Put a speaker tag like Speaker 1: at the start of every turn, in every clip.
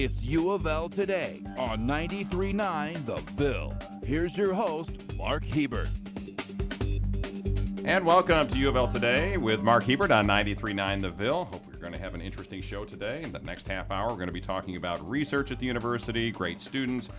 Speaker 1: It's U of L Today on 93.9 The Ville. Here's your host, Mark Hebert.
Speaker 2: And welcome to U of L Today with Mark Hebert on 93.9 The Ville. Hope we're going to have an interesting show today. In the next half hour, we're going to be talking about research at the university, great students,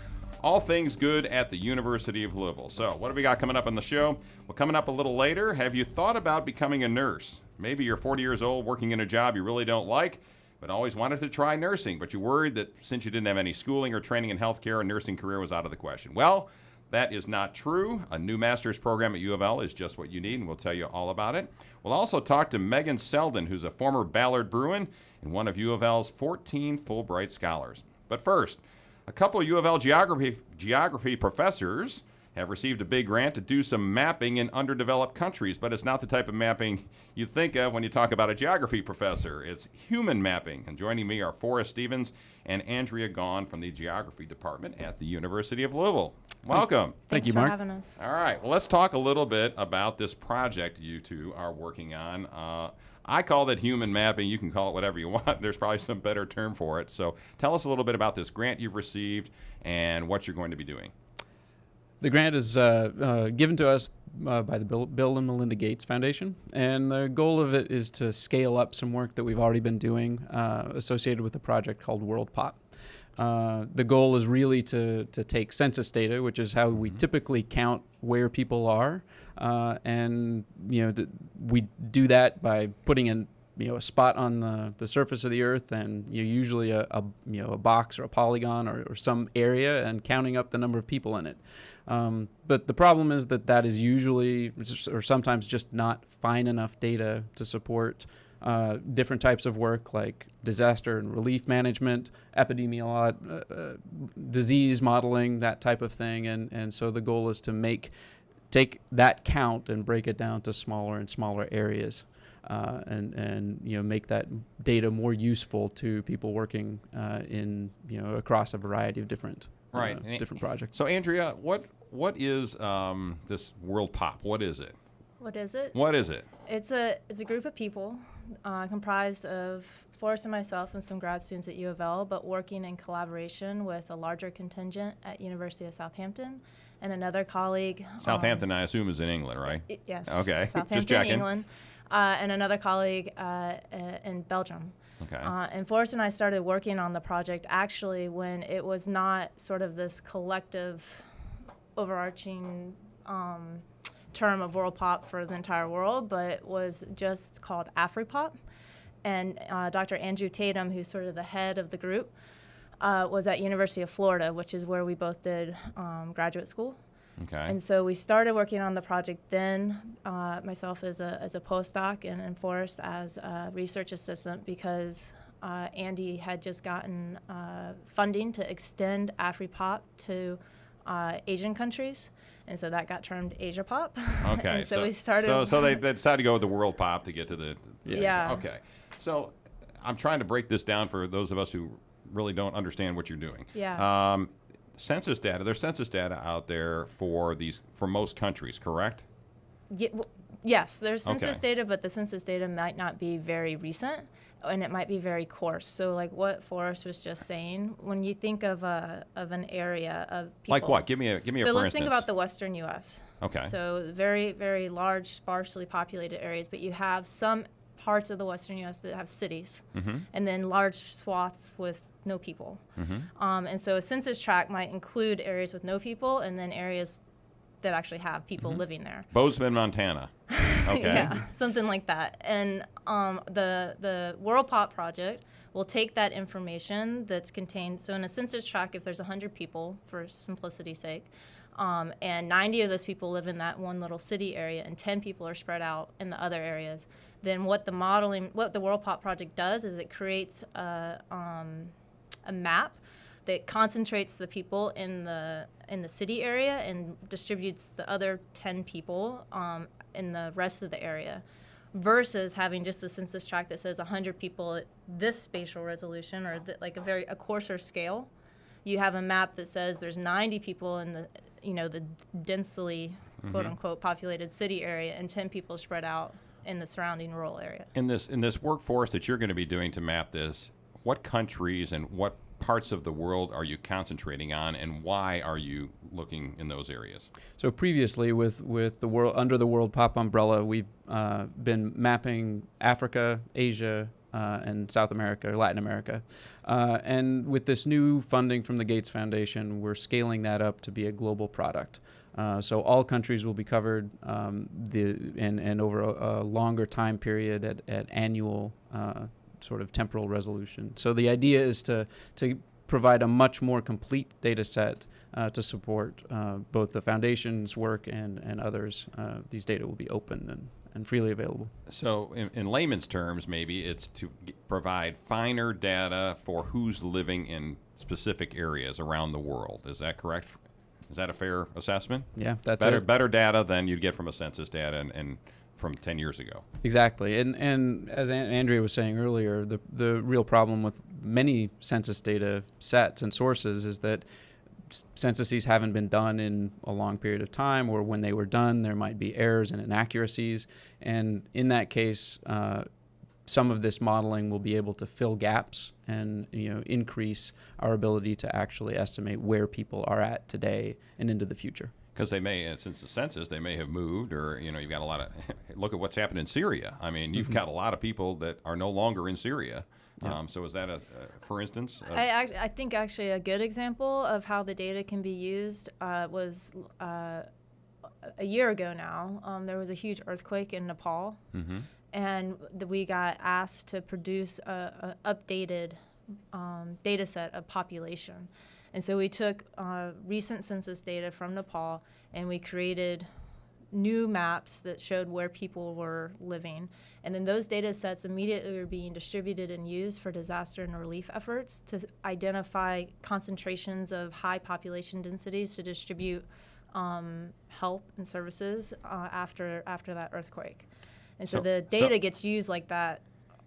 Speaker 2: all things good at the University of Louisville. So what have we got coming up on the show? Well, coming up a little later, have you thought about becoming a nurse? Maybe you're 40 years old working in a job you really don't like, but always wanted to try nursing, but you're worried that since you didn't have any schooling or training in healthcare, a nursing career was out of the question. Well, that is not true. A new master's program at U of L is just what you need, and we'll tell you all about it. We'll also talk to Megan Selden, who's a former Ballard Bruin and one of U of L's 14 Fulbright Scholars. But first, a couple of U of L geography professors have received a big grant to do some mapping in underdeveloped countries, but it's not the type of mapping you think of when you talk about a geography professor. It's human mapping. And joining me are Forrest Stevens and Andrea Gaughan from the Geography Department at the University of Louisville. Welcome.
Speaker 3: Thank you, Mark. Thanks for having us.
Speaker 2: All right. Well, let's talk a little bit about this project you two are working on. I call it human mapping. You can call it whatever you want. There's probably some better term for it. So tell us a little bit about this grant you've received and what you're going to be doing.
Speaker 3: The grant is given to us by the Bill and Melinda Gates Foundation, and the goal of it is to scale up some work that we've already been doing associated with a project called WorldPop. The goal is really to take census data, which is how we typically count where people are, and we do that by putting in a spot on the surface of the earth, and usually a box or a polygon or some area, and counting up the number of people in it. But the problem is that is usually or sometimes just not fine enough data to support different types of work like disaster and relief management, epidemiology, disease modeling, that type of thing. And so the goal is to take that count and break it down to smaller and smaller areas. And make that data more useful to people working in across a variety of different projects.
Speaker 2: So Andrea, what is this WorldPop? What is it?
Speaker 4: What is it?
Speaker 2: What is it?
Speaker 4: It's a group of people comprised of Forrest and myself and some grad students at U of L, but working in collaboration with a larger contingent at University of Southampton and another colleague.
Speaker 2: Southampton, I assume, is in England, right?
Speaker 4: Yes.
Speaker 2: Okay.
Speaker 4: Southampton,
Speaker 2: Just checking.
Speaker 4: England. And another colleague in Belgium.
Speaker 2: Okay.
Speaker 4: And Forrest and I started working on the project actually when it was not sort of this collective overarching term of WorldPop for the entire world, but it was just called AfriPop. And Dr. Andrew Tatum, who's sort of the head of the group, was at University of Florida, which is where we both did graduate school.
Speaker 2: Okay.
Speaker 4: And so we started working on the project then, myself as a postdoc and Forrest as a research assistant, because Andy had just gotten funding to extend AfriPop to Asian countries, and so that got termed AsiaPop.
Speaker 2: Okay.
Speaker 4: And so we started.
Speaker 2: So they decided to go with the WorldPop to get to the.
Speaker 4: Yeah.
Speaker 2: Okay. So I'm trying to break this down for those of us who really don't understand what you're doing.
Speaker 4: Yeah.
Speaker 2: Census data. There's census data out there for most countries, correct?
Speaker 4: Yes, there's census data, but the census data might not be very recent, and it might be very coarse. So, like what Forrest was just saying, when you think of an area of people,
Speaker 2: like what? Give me a for instance.
Speaker 4: So let's think about the Western U.S.
Speaker 2: Okay.
Speaker 4: So very, very large, sparsely populated areas, but you have some parts of the Western U.S. that have cities, and then large swaths with no people. And so a census tract might include areas with no people and then areas that actually have people living there.
Speaker 2: Bozeman, Montana. Okay.
Speaker 4: Yeah, something like that. And the WorldPop project will take that information that's contained. So in a census tract, if there's 100 people, for simplicity's sake, and 90 of those people live in that one little city area and 10 people are spread out in the other areas, then what the WorldPop project does is it creates a map that concentrates the people in the city area and distributes the other 10 people in the rest of the area, versus having just the census tract that says 100 people at this spatial resolution or like a coarser scale. You have a map that says there's 90 people in the densely quote unquote populated city area and 10 people spread out in the surrounding rural area.
Speaker 2: In this workforce that you're going to be doing to map this, what countries and what parts of the world are you concentrating on, and why are you looking in those areas?
Speaker 3: So previously, with the world under the World Pop umbrella, we've been mapping Africa, Asia, and South America, or Latin America. And with this new funding from the Gates Foundation, we're scaling that up to be a global product. So all countries will be covered and over a longer time period at annual sort of temporal resolution. So the idea is to provide a much more complete data set to support both the foundation's work and others. These data will be open and freely available.
Speaker 2: So in layman's terms, maybe it's to provide finer data for who's living in specific areas around the world. Is that correct? Is that a fair assessment?
Speaker 3: Yeah, that's
Speaker 2: better data than you'd get from a census data and from 10 years ago.
Speaker 3: Exactly. And as Andrea was saying earlier, the real problem with many census data sets and sources is that censuses haven't been done in a long period of time, or when they were done, there might be errors and inaccuracies. And in that case, some of this modeling will be able to fill gaps and increase our ability to actually estimate where people are at today and into the future.
Speaker 2: Because they may, since the census, they may have moved, or you've got a lot of. Look at what's happened in Syria. I mean, you've got a lot of people that are no longer in Syria. Yeah. So is that for instance?
Speaker 4: I think actually a good example of how the data can be used was a year ago now. There was a huge earthquake in Nepal, and we got asked to produce a updated data set of population. And so we took recent census data from Nepal, and we created new maps that showed where people were living. And then those data sets immediately were being distributed and used for disaster and relief efforts to identify concentrations of high population densities to distribute help and services after that earthquake. And so the data gets used like that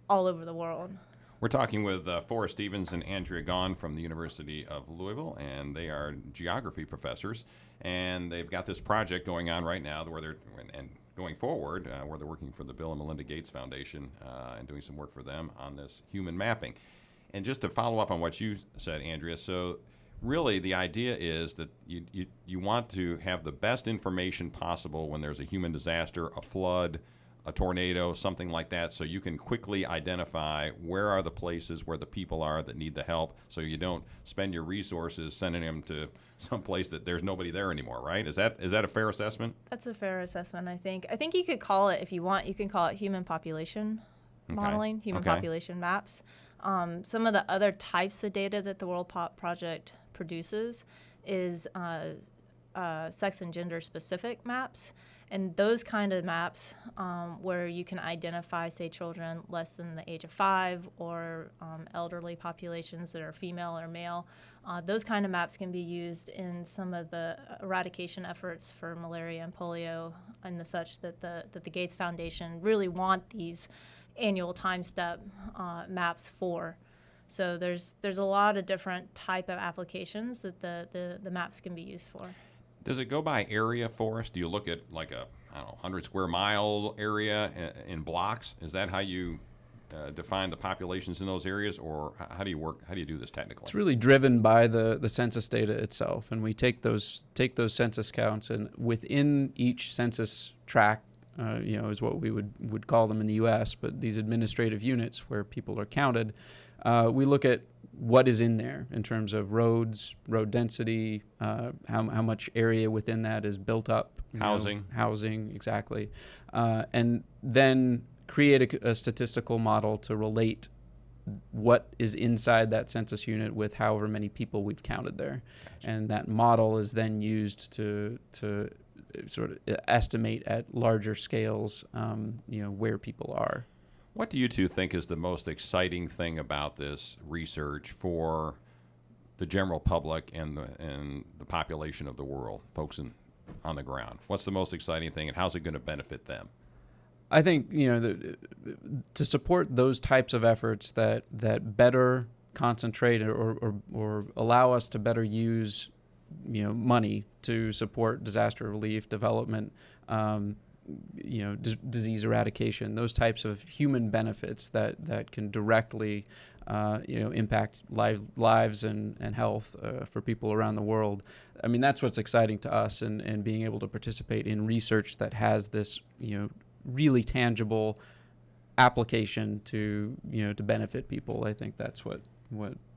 Speaker 4: all over the world.
Speaker 2: We're talking with Forrest Stevens and Andrea Gaughan from the University of Louisville, and they are geography professors, and they've got this project going on right now where they're and going forward where they're working for the Bill and Melinda Gates Foundation and doing some work for them on this human mapping. And just to follow up on what you said, Andrea, so really the idea is that you want to have the best information possible when there's a human disaster, a flood, a tornado, something like that, so you can quickly identify where are the places where the people are that need the help, so you don't spend your resources sending them to some place that there's nobody there anymore, right? Is that a fair assessment?
Speaker 4: That's a fair assessment, I think. I think you could call it, if you want, you can call it human population modeling, human population maps. Some of the other types of data that the World Pop Project produces is sex and gender specific maps. And those kind of maps where you can identify, say, children less than the age of 5 or elderly populations that are female or male, those kind of maps can be used in some of the eradication efforts for malaria and polio and the such that the Gates Foundation really want these annual time step maps for. So there's a lot of different type of applications that the maps can be used for.
Speaker 2: Does it go by area for us? Do you look at like a 100 square mile area in blocks? Is that how you define the populations in those areas, or how do you work? How do you do this technically?
Speaker 3: It's really driven by the census data itself, and we take those census counts, and within each census tract, is what we would call them in the U.S. But these administrative units where people are counted, we look at what is in there in terms of roads, road density, how much area within that is built up. Housing, exactly. And then create a statistical model to relate what is inside that census unit with however many people we've counted there. Gotcha. And that model is then used to sort of estimate at larger scales, where people are.
Speaker 2: What do you two think is the most exciting thing about this research for the general public and the population of the world, folks on the ground? What's the most exciting thing, and how's it going to benefit them?
Speaker 3: I think to support those types of efforts that better concentrate or allow us to better use money to support disaster relief development. disease eradication, those types of human benefits that can directly impact lives and health for people around the world. I mean, that's what's exciting to us, and being able to participate in research that has this really tangible application to benefit people. I think that's what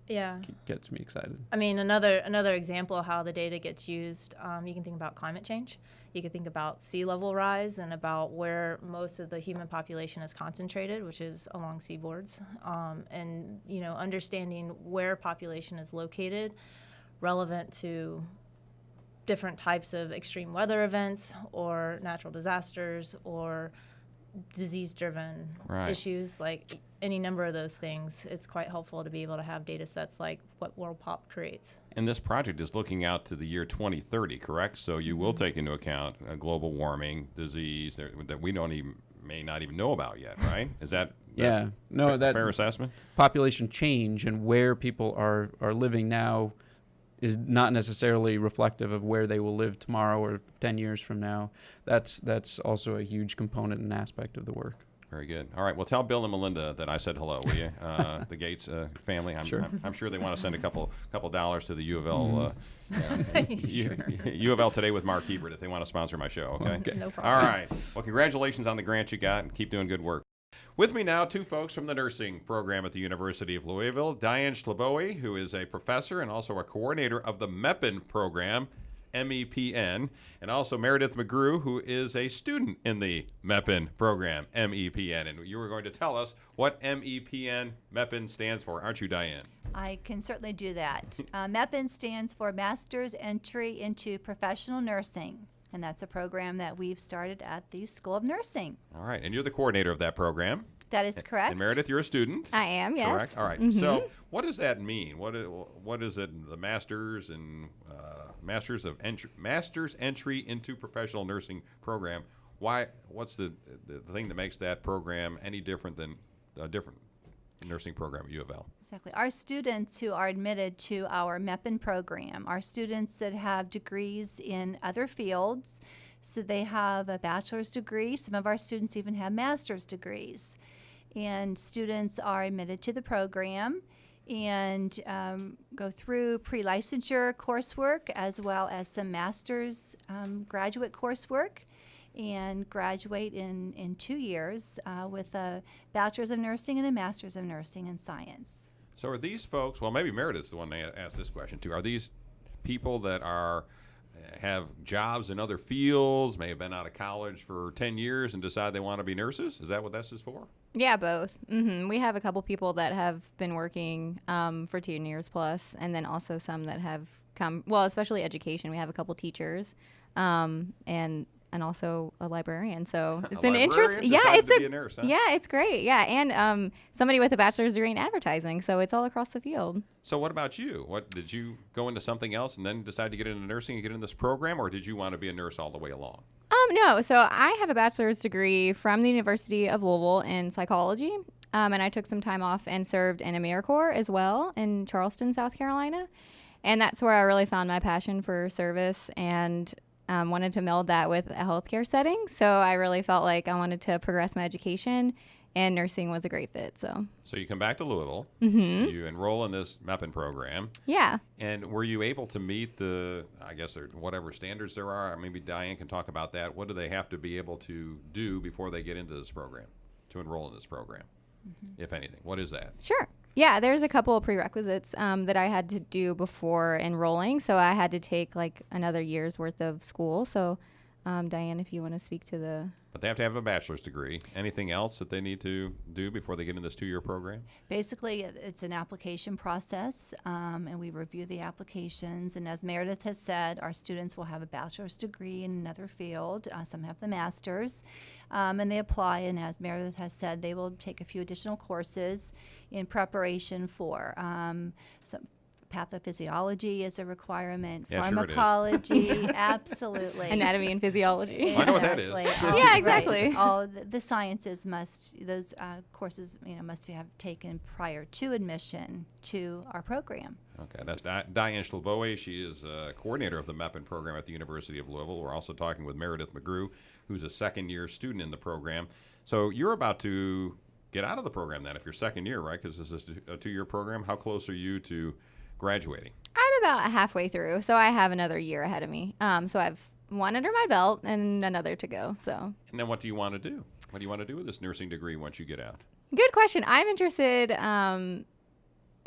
Speaker 3: gets me excited.
Speaker 4: I mean, another example of how the data gets used, you can think about climate change. You can think about sea level rise and about where most of the human population is concentrated, which is along seaboards. And understanding where population is located relevant to different types of extreme weather events or natural disasters or disease-driven issues, like any number of those things. It's quite helpful to be able to have data sets like what WorldPop creates.
Speaker 2: And this project is looking out to the year 2030, correct? So you will take into account global warming, disease that we may not even know about yet, right? Is that
Speaker 3: that
Speaker 2: fair assessment?
Speaker 3: Population change and where people are living now is not necessarily reflective of where they will live tomorrow or 10 years from now. That's also a huge component and aspect of the work.
Speaker 2: Very good. All right. Well, tell Bill and Melinda that I said hello, will you? The Gates family. I'm sure they want to send a couple dollars to the UofL. UofL Today with Mark Hebert if they want to sponsor my show. Okay.
Speaker 4: No problem.
Speaker 2: All right. Well, congratulations on the grant you got, and keep doing good work. With me now, two folks from the nursing program at the University of Louisville. Diane Schleboe, who is a professor and also a coordinator of the MEPN program, MEPN, and also Meredith McGrew, who is a student in the MEPN program, MEPN. And you were going to tell us what MEPN stands for, aren't you, Diane?
Speaker 5: I can certainly do that. MEPN stands for Master's Entry into Professional Nursing. And that's a program that we've started at the School of Nursing.
Speaker 2: All right. And you're the coordinator of that program.
Speaker 5: That is correct.
Speaker 2: And Meredith, you're a student.
Speaker 6: I am, yes.
Speaker 2: Correct. All right. Mm-hmm. So what does that mean? What is it, the Master's and Master's Entry into Professional Nursing program? What's the thing that makes that program any different than a different nursing program at UofL?
Speaker 5: Exactly. Our students who are admitted to our MEPN program are students that have degrees in other fields. So they have a bachelor's degree. Some of our students even have master's degrees. And students are admitted to the program and go through pre-licensure coursework as well as some master's graduate coursework, and graduate in 2 years with a bachelor's of nursing and a master's of nursing in science.
Speaker 2: So are these folks, well, maybe Meredith's the one to ask this question too, are these people that have jobs in other fields, may have been out of college for 10 years and decide they want to be nurses? Is that what this is for?
Speaker 6: Yeah, both. Mm-hmm. We have a couple people that have been working for 10 years plus, and then also some that have come, well, especially education. We have a couple teachers and also a librarian. So it's an interest. Yeah, it's
Speaker 2: a nurse, huh?
Speaker 6: Yeah, it's great. Yeah, and somebody with a bachelor's degree in advertising. So it's all across the field.
Speaker 2: So what about you? What did you go into something else and then decide to get into nursing and get in this program, or did you want to be a nurse all the way along?
Speaker 6: No. So I have a bachelor's degree from the University of Louisville in psychology, and I took some time off and served in AmeriCorps as well in Charleston, South Carolina, and that's where I really found my passion for service and wanted to meld that with a healthcare setting. So I really felt like I wanted to progress my education, and nursing was a great fit. So
Speaker 2: you come back to Louisville, you enroll in this MEPN program.
Speaker 6: Yeah.
Speaker 2: And were you able to meet the, I guess, whatever standards there are? Maybe Diane can talk about that. What do they have to be able to do before they get into this program, to enroll in this program, if anything? What is that?
Speaker 6: Sure. Yeah, there's a couple of prerequisites that I had to do before enrolling. So I had to take like another year's worth of school. So Diane, if you want to speak to the...
Speaker 2: But they have to have a bachelor's degree. Anything else that they need to do before they get in this 2-year program?
Speaker 5: Basically, it's an application process, and we review the applications. And as Meredith has said, our students will have a bachelor's degree in another field. Some have the master's, and they apply. And as Meredith has said, they will take a few additional courses in preparation for some pathophysiology is a requirement.
Speaker 2: Yeah, sure it is.
Speaker 5: Pharmacology, absolutely.
Speaker 6: Anatomy and physiology.
Speaker 2: I know what that is.
Speaker 6: Yeah, exactly.
Speaker 5: Right. All the sciences those courses, must be have taken prior to admission to our program.
Speaker 2: Okay, that's Diane Schleboe. She is coordinator of the MEPIN program at the University of Louisville. We're also talking with Meredith McGrew, who's a second-year student in the program. So you're about to get out of the program then if you're second year, right? Because this is a 2-year program. How close are you to graduating?
Speaker 6: I'm about halfway through, so I have another year ahead of me. So I have one under my belt and another to go. So.
Speaker 2: And then what do you want to do? What do you want to do with this nursing degree once you get out?
Speaker 6: Good question. I'm interested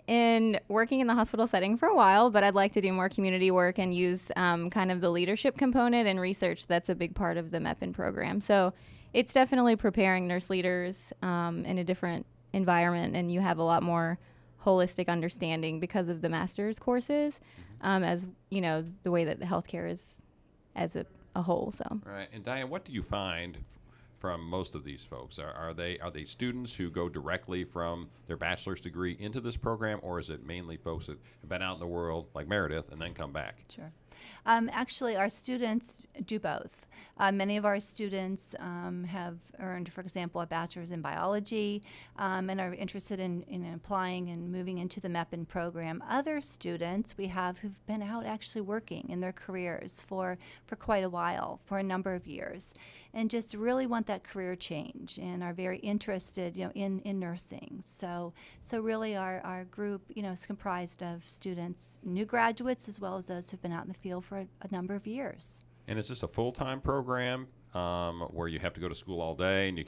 Speaker 6: in working in the hospital setting for a while, but I'd like to do more community work and use kind of the leadership component and research that's a big part of the MEPIN program. So it's definitely preparing nurse leaders in a different environment, and you have a lot more holistic understanding because of the master's courses, as you know, the way that the healthcare is as a whole. So.
Speaker 2: Right. And Diane, what do you find from most of these folks? Are they students who go directly from their bachelor's degree into this program, or is it mainly folks that have been out in the world like Meredith and then come back?
Speaker 5: Sure. Actually, our students do both. Many of our students have earned, for example, a bachelor's in biology and are interested in applying and moving into the MEPIN program. Other students we have who've been out actually working in their careers for quite a while, for a number of years, and just really want that career change and are very interested, in nursing. So really our group, is comprised of students, new graduates, as well as those who've been out in the field for a number of years.
Speaker 2: And is this a full-time program where you have to go to school all day and you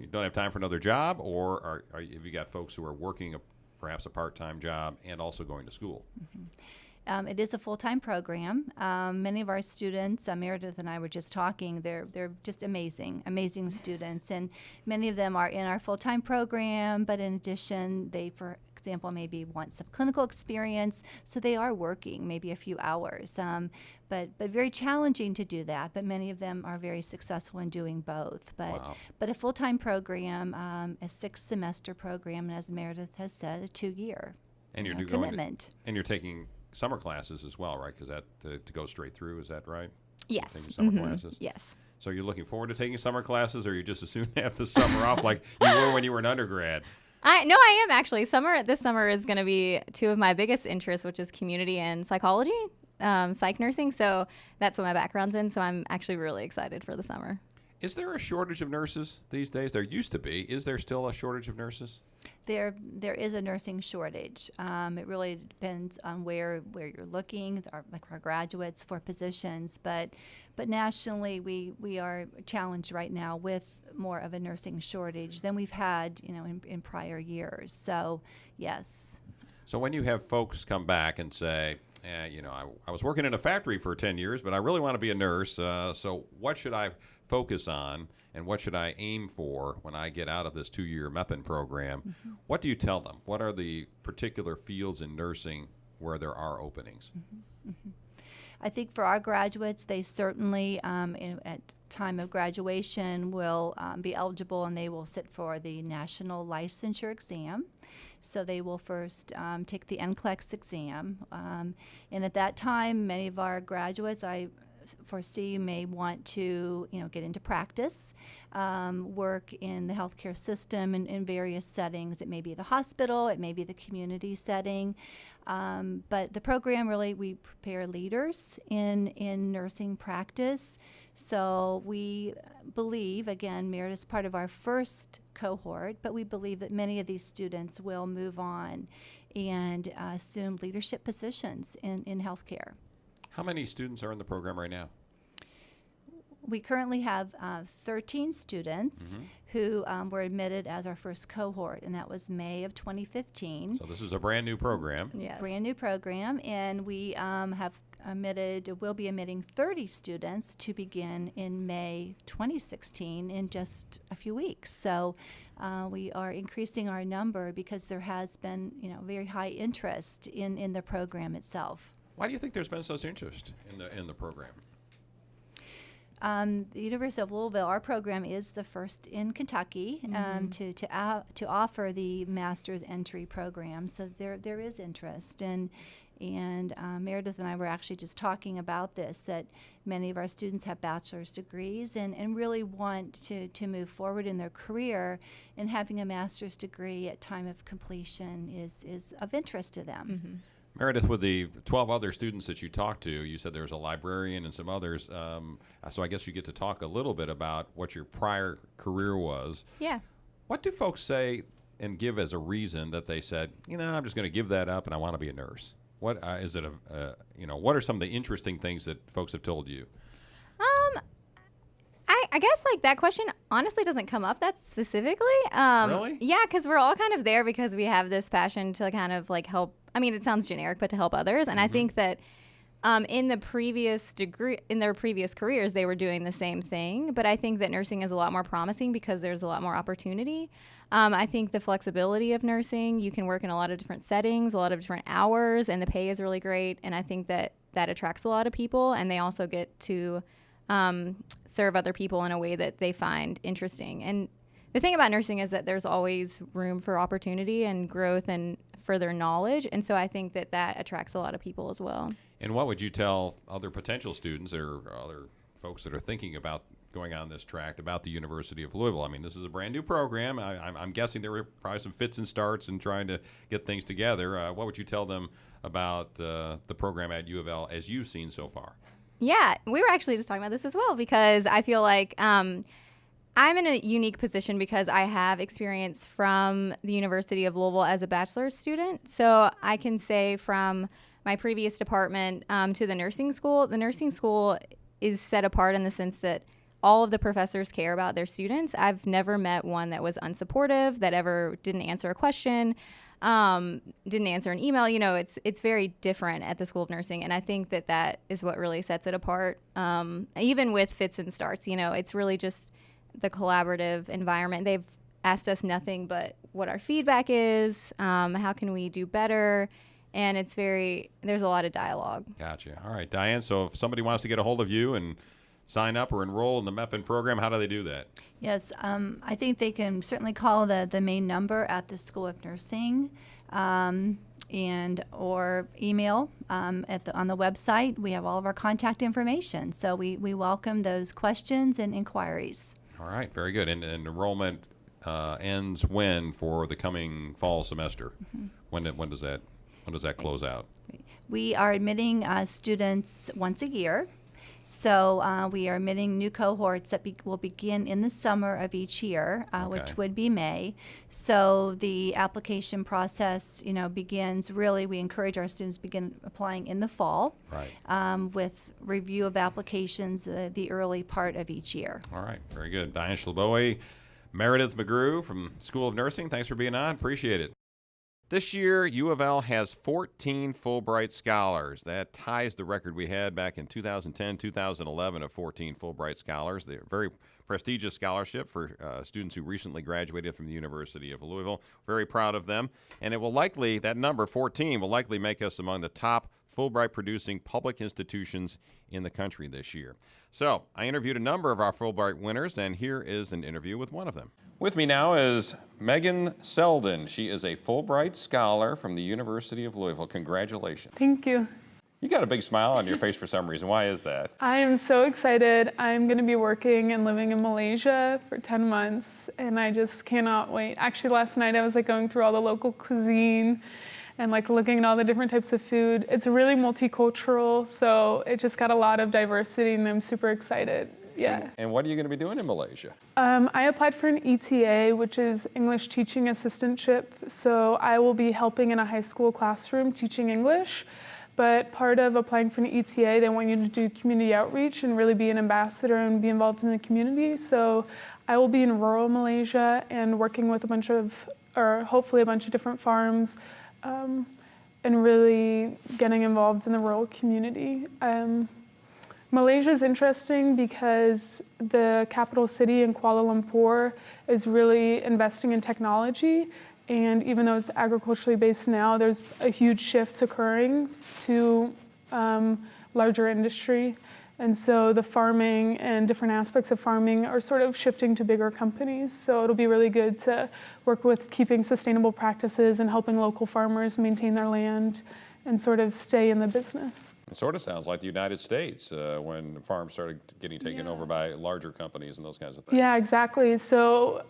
Speaker 2: don't have time for another job, or have you got folks who are working perhaps a part-time job and also going to school?
Speaker 5: Mm-hmm. It is a full-time program. Many of our students, Meredith and I were just talking, they're just amazing students, and many of them are in our full-time program, but in addition, they, for example, maybe want some clinical experience, so they are working maybe a few hours, but very challenging to do that, but many of them are very successful in doing both.
Speaker 2: Wow.
Speaker 5: But a full-time program, a 6-semester program, and as Meredith has said, a 2-year
Speaker 2: And you're
Speaker 5: commitment.
Speaker 2: And you're taking summer classes as well, right? Because that to go straight through, is that right?
Speaker 6: Yes.
Speaker 2: Taking summer classes?
Speaker 6: Yes.
Speaker 2: So you're looking forward to taking summer classes, or you just as soon have the summer off like you were when you were an undergrad?
Speaker 6: I am actually. This summer is going to be 2 of my biggest interests, which is community and psychology, psych nursing. So that's what my background's in. So I'm actually really excited for the summer.
Speaker 2: Is there a shortage of nurses these days? There used to be. Is there still a shortage of nurses?
Speaker 5: There is a nursing shortage. It really depends on where you're looking, like our graduates for positions, but nationally we are challenged right now with more of a nursing shortage than we've had, in prior years. So yes.
Speaker 2: So when you have folks come back and say, I was working in a factory for 10 years, but I really want to be a nurse. So what should I focus on, and what should I aim for when I get out of this 2-year MEPIN program? Mm-hmm. What do you tell them? What are the particular fields in nursing where there are openings?
Speaker 5: Mm-hmm. Mm-hmm. I think for our graduates, they certainly, at time of graduation, will be eligible, and they will sit for the national licensure exam. So they will first take the NCLEX exam. And at that time, many of our graduates, I foresee, may want to get into practice, work in the healthcare system in various settings. It may be the hospital, it may be the community setting, but the program really, we prepare leaders in nursing practice. So we believe, again, Merit is part of our first cohort, but we believe that many of these students will move on and assume leadership positions in healthcare.
Speaker 2: How many students are in the program right now?
Speaker 5: We currently have 13 students who were admitted as our first cohort, and that was May of 2015.
Speaker 2: So this is a brand new program.
Speaker 6: Yes.
Speaker 5: Brand new program, and we will be admitting 30 students to begin in May 2016 in just a few weeks. So we are increasing our number because there has been very high interest in the program itself.
Speaker 2: Why do you think there's been such interest in the program?
Speaker 5: The University of Louisville, our program is the first in Kentucky to offer the master's entry program. So there is interest, and And Meredith and I were actually just talking about this, that many of our students have bachelor's degrees and really want to move forward in their career, and having a master's degree at time of completion is of interest to them.
Speaker 6: Mm-hmm.
Speaker 2: Meredith, with the 12 other students that you talked to, you said there was a librarian and some others. So I guess you get to talk a little bit about what your prior career was.
Speaker 6: Yeah.
Speaker 2: What do folks say and give as a reason that they said, I'm just going to give that up and I want to be a nurse? What is it? What are some of the interesting things that folks have told you?
Speaker 6: I guess like that question honestly doesn't come up that specifically.
Speaker 2: Really?
Speaker 6: Yeah, because we're all kind of there because we have this passion to kind of like help. I mean, it sounds generic, but to help others. And I think that in their previous careers, they were doing the same thing. But I think that nursing is a lot more promising because there's a lot more opportunity. I think the flexibility of nursing, you can work in a lot of different settings, a lot of different hours, and the pay is really great. And I think that attracts a lot of people, and they also get to serve other people in a way that they find interesting. And the thing about nursing is that there's always room for opportunity and growth and further knowledge. And so I think that attracts a lot of people as well.
Speaker 2: And what would you tell other potential students or other folks that are thinking about going on this track about the University of Louisville? I mean, this is a brand new program. I'm guessing there were probably some fits and starts in trying to get things together. What would you tell them about the program at UofL as you've seen so far?
Speaker 6: Yeah, we were actually just talking about this as well, because I feel like I'm in a unique position because I have experience from the University of Louisville as a bachelor's student. So I can say from my previous department to the nursing school is set apart in the sense that all of the professors care about their students. I've never met one that was unsupportive, that ever didn't answer a question, didn't answer an email. It's very different at the School of Nursing, and I think that is what really sets it apart. Even with fits and starts, it's really just the collaborative environment. They've asked us nothing but what our feedback is, how can we do better, and there's a lot of dialogue.
Speaker 2: Gotcha. All right, Diane, so if somebody wants to get a hold of you and sign up or enroll in the MEPIN program, how do they do that?
Speaker 5: Yes, I think they can certainly call the main number at the School of Nursing, and or email on the website. We have all of our contact information, so we welcome those questions and inquiries.
Speaker 2: All right, very good. And enrollment ends when for the coming fall semester? Mm-hmm. When does that close out?
Speaker 5: We are admitting students once a year. So we are admitting new cohorts that will begin in the summer of each year, which would be May. So the application process, begins really, we encourage our students to begin applying in the fall,
Speaker 2: right.
Speaker 5: With review of applications the early part of each year.
Speaker 2: All right, very good. Diane Schleboe, Meredith McGrew from School of Nursing, thanks for being on. Appreciate it. This year, UofL has 14 Fulbright Scholars. That ties the record we had back in 2010, 2011 of 14 Fulbright Scholars. They're a very prestigious scholarship for students who recently graduated from the University of Louisville. Very proud of them. And that number, 14, will likely make us among the top Fulbright-producing public institutions in the country this year. So I interviewed a number of our Fulbright winners, and here is an interview with one of them. With me now is Megan Selden. She is a Fulbright Scholar from the University of Louisville. Congratulations.
Speaker 7: Thank you.
Speaker 2: You got a big smile on your face for some reason. Why is that?
Speaker 7: I am so excited. I'm going to be working and living in Malaysia for 10 months, and I just cannot wait. Actually, last night I was going through all the local cuisine and looking at all the different types of food. It's really multicultural, so it just got a lot of diversity, and I'm super excited. Yeah.
Speaker 2: And what are you going to be doing in Malaysia?
Speaker 7: I applied for an ETA, which is English Teaching Assistantship. So I will be helping in a high school classroom teaching English. But part of applying for an ETA, they want you to do community outreach and really be an ambassador and be involved in the community. So I will be in rural Malaysia and working with hopefully a bunch of different farms, and really getting involved in the rural community. Malaysia is interesting because the capital city in Kuala Lumpur is really investing in technology, and even though it's agriculturally based now, there's a huge shift occurring to larger industry. And so the farming and different aspects of farming are sort of shifting to bigger companies. So it'll be really good to work with keeping sustainable practices and helping local farmers maintain their land and sort of stay in the business.
Speaker 2: It sort of sounds like the United States when farms started getting taken over by larger companies and those kinds of things.
Speaker 7: Yeah, exactly. So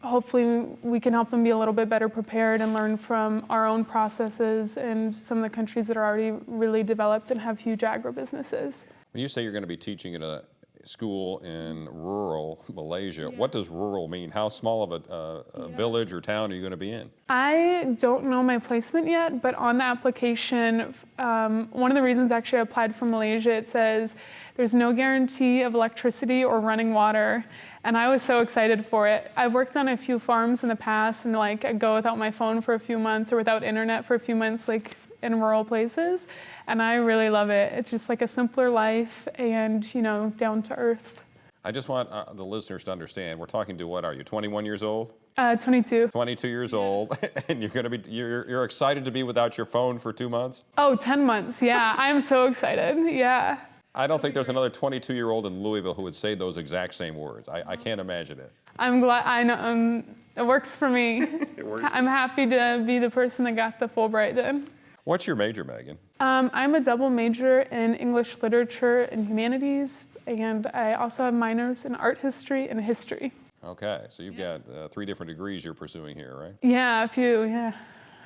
Speaker 7: hopefully we can help them be a little bit better prepared and learn from our own processes and some of the countries that are already really developed and have huge agribusinesses.
Speaker 2: When you say you're going to be teaching at a school in rural Malaysia, what does rural mean? How small of a village or town are you going to be in?
Speaker 7: I don't know my placement yet, but on the application, one of the reasons actually I applied for Malaysia, it says there's no guarantee of electricity or running water. And I was so excited for it. I've worked on a few farms in the past and like I go without my phone for a few months or without internet for a few months, like in rural places. And I really love it. It's just like a simpler life and, you know, down to earth.
Speaker 2: I just want the listeners to understand, we're talking to, what are you, 21 years old?
Speaker 7: 22.
Speaker 2: 22 years old, and you're excited to be without your phone for 2 months?
Speaker 7: Oh, 10 months, yeah. I'm so excited, yeah.
Speaker 2: I don't think there's another 22-year-old in Louisville who would say those exact same words. I can't imagine it.
Speaker 7: I'm glad, I know, it works for me.
Speaker 2: It works.
Speaker 7: I'm happy to be the person that got the Fulbright then.
Speaker 2: What's your major, Megan?
Speaker 7: I'm a double major in English literature and humanities, and I also have minors in art history and history.
Speaker 2: Okay, so you've got 3 different degrees you're pursuing here, right?
Speaker 7: Yeah, a few, yeah.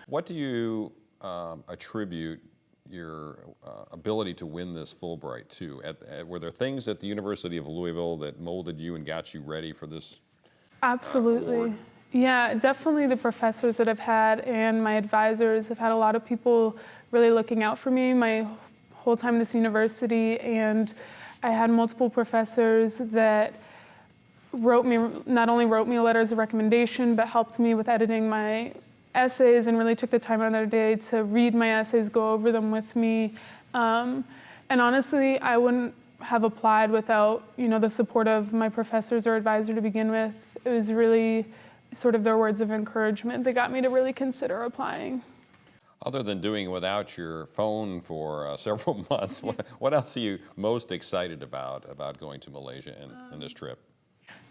Speaker 2: What do you attribute your ability to win this Fulbright to? Were there things at the University of Louisville that molded you and got you ready for this?
Speaker 7: Absolutely.
Speaker 2: Award?
Speaker 7: Yeah, definitely the professors that I've had and my advisors have had a lot of people really looking out for me my whole time in this university, and I had multiple professors that not only wrote me letters of recommendation, but helped me with editing my essays and really took the time out of their day to read my essays, go over them with me. And honestly, I wouldn't have applied without, you know, the support of my professors or advisor to begin with. It was really sort of their words of encouragement that got me to really consider applying.
Speaker 2: Other than doing it without your phone for several months, what else are you most excited about going to Malaysia and this trip?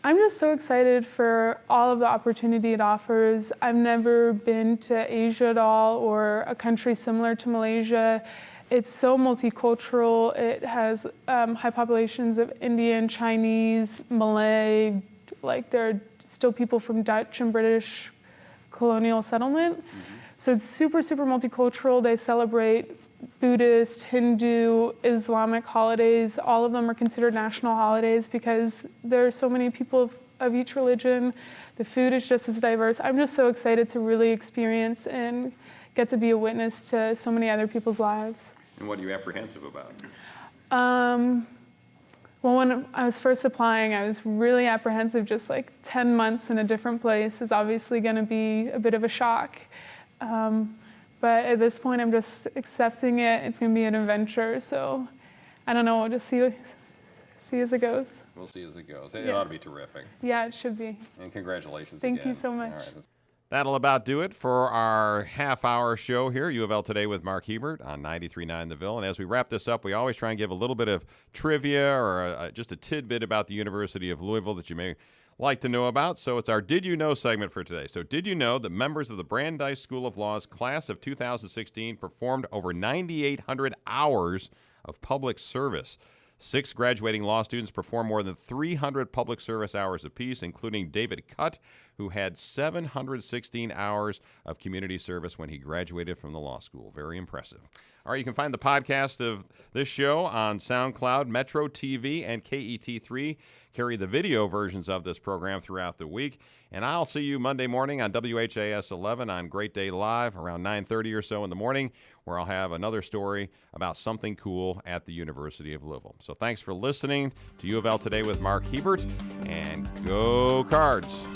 Speaker 7: I'm just so excited for all of the opportunity it offers. I've never been to Asia at all or a country similar to Malaysia. It's so multicultural. It has high populations of Indian, Chinese, Malay, like there are still people from Dutch and British colonial settlement. Mm-hmm. So it's super, super multicultural. They celebrate Buddhist, Hindu, Islamic holidays. All of them are considered national holidays because there are so many people of each religion. The food is just as diverse. I'm just so excited to really experience and get to be a witness to so many other people's lives.
Speaker 2: And what are you apprehensive about?
Speaker 7: Well, when I was first applying, I was really apprehensive. Just like 10 months in a different place is obviously going to be a bit of a shock. But at this point, I'm just accepting it. It's going to be an adventure. So I don't know. We'll just see as it goes.
Speaker 2: We'll see as it goes. It ought to be terrific.
Speaker 7: Yeah, it should be.
Speaker 2: And congratulations
Speaker 7: Thank
Speaker 2: again.
Speaker 7: you so much.
Speaker 2: All right, that'll about do it for our half-hour show here, UofL Today with Mark Hebert on 93.9 The Ville. And as we wrap this up, we always try and give a little bit of trivia or just a tidbit about the University of Louisville that you may like to know about. So it's our Did You Know segment for today. So did you know that members of the Brandeis School of Law's class of 2016 performed over 9,800 hours of public service? 6 graduating law students performed more than 300 public service hours apiece, including David Cutt, who had 716 hours of community service when he graduated from the law school. Very impressive. All right, you can find the podcast of this show on SoundCloud, Metro TV, and KET3. Carry the video versions of this program throughout the week. And I'll see you Monday morning on WHAS 11 on Great Day Live around 9:30 or so in the morning, where I'll have another story about something cool at the University of Louisville. So thanks for listening to UofL Today with Mark Hebert, and go Cards.